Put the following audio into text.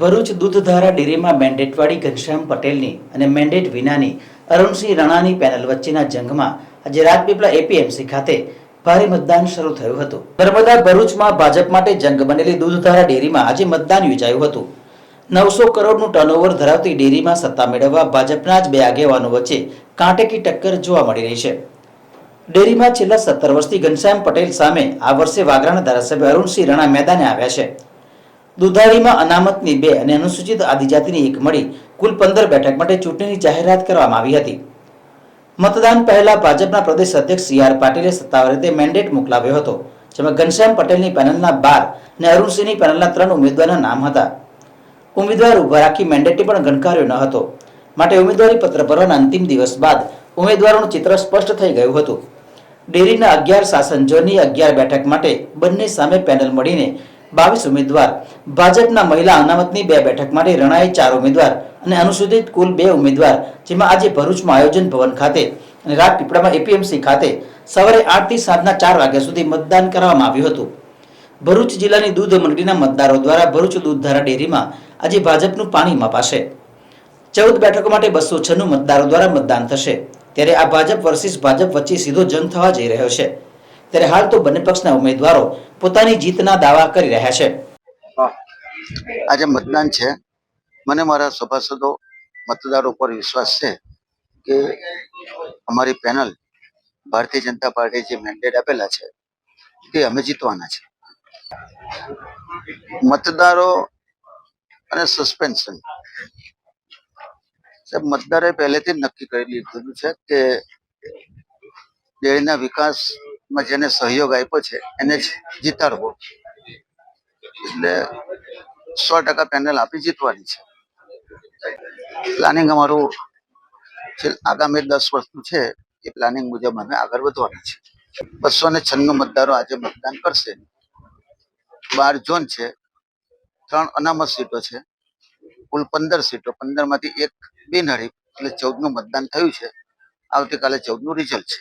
ભરૂચ દૂધધારા ડેરીમાં મેન્ડેટવાળી ઘનશ્યામ પટેલની અને મેન્ડેટ વિનાની અરુણસિંહ રાણાની પેનલ વચ્ચેના જંગમાં આજે રાજપીપળા એપીએમસી ખાતે ભારે મતદાન શરૂ થયું હતું. નર્મદા ભરૂચમાં ભાજપ માટે જંગ બનેલી દૂધધારા ડેરીમાં આજે મતદાન યોજાયું હતું. 900 કરોડનું ટર્નઓવર ધરાવતી ડેરીમાં સત્તા મેળવવા ભાજપના જ બે આગેવાનો વચ્ચે કાંટેકી ટક્કર જોવા મળી રહી છે. ડેરીમાં છેલ્લા 17 વર્ષથી ઘનશ્યામ પટેલ સામે આ વર્ષે વાગરાના ધારાસભ્ય અરુણસિંહ રાણા મેદાને આવ્યા છે. દુધારીમાં અનામતની 2 અને અનુસૂચિત આદિજાતિની 1 મળી કુલ 15 બેઠક માટે ચૂંટણીની જાહેરાત કરવામાં આવી હતી. મતદાન પહેલા ભાજપના પ્રદેશ અધ્યક્ષ CR પાટીલે સત્તાવાર રીતે મેન્ડેટ મોકલાવ્યો હતો, જેમાં ઘનશ્યામ પટેલની પેનલના 12 અને અરુણસિંહની પેનલના 3 ઉમેદવારના નામ હતા. ઉમેદવાર ઉભા રાખી મેન્ડેટે પણ ગણકાર્યો ન હતો, માટે ઉમેદવારી પત્ર ભરવાના અંતિમ દિવસ બાદ ઉમેદવારોનું ચિત્ર સ્પષ્ટ થઈ ગયું હતું. ડેરીના 11 શાસન ઝોનની 11 બેઠક માટે બંને સામે પેનલ મળીને 22 ઉમેદવાર, ભાજપના મહિલા અનામતની 2 બેઠક માટે રણાએ 4 ઉમેદવાર અને અનુસૂચિત કુલ 2 ઉમેદવાર, જેમાં આજે ભરૂચમાં આયોજન ભવન ખાતે અને રાજપીપળામાં એપીએમસી ખાતે સવારે 8 થી સાંજના 4 વાગ્યા સુધી મતદાન કરવામાં આવ્યું હતું. ભરૂચ જિલ્લાની દૂધ મંડળીના મતદારો દ્વારા ભરૂચ દૂધધારા ડેરીમાં આજે ભાજપનું પાણી મપાશે. 14 બેઠકો માટે 296 મતદારો દ્વારા મતદાન થશે. ત્યારે આ ભાજપ વર્સિસ ભાજપ વચ્ચે સીધો જંગ થવા જઈ રહ્યો છે. ત્યારે હાલ તો બંને પક્ષના ઉમેદવારો પોતાની જીતના દાવા કરી રહ્યા છે. આજે મતદાન છે. મને મારા સભાસદો મતદારો પર વિશ્વાસ છે કે અમારી પેનલ ભારતીય જનતા પાર્ટી જે મેન્ડેટ આપેલા છે તે અમે જીતવાના છે. મતદારો અને સસ્પેન્શન સાહેબ, મતદારે પહેલેથી જ નક્કી કરી લીધેલું છે કે ડેરીના વિકાસમાં જેને સહયોગ આપ્યો છે એને જ જીતાડવો. એટલે 100% પેનલ આપી જીતવાની છે. પ્લાનિંગ અમારું આગામી 10 વર્ષનું છે. એ પ્લાનિંગ મુજબ અમે આગળ વધવાના છે. 296 મતદારો આજે મતદાન કરશે. 12 ઝોન છે, 3 અનામત સીટો છે, કુલ 15 સીટો. 15 માંથી 1 બિનહરીફ, એટલે 14નું મતદાન થયું છે. આવતીકાલે 14નું રિઝલ્ટ છે.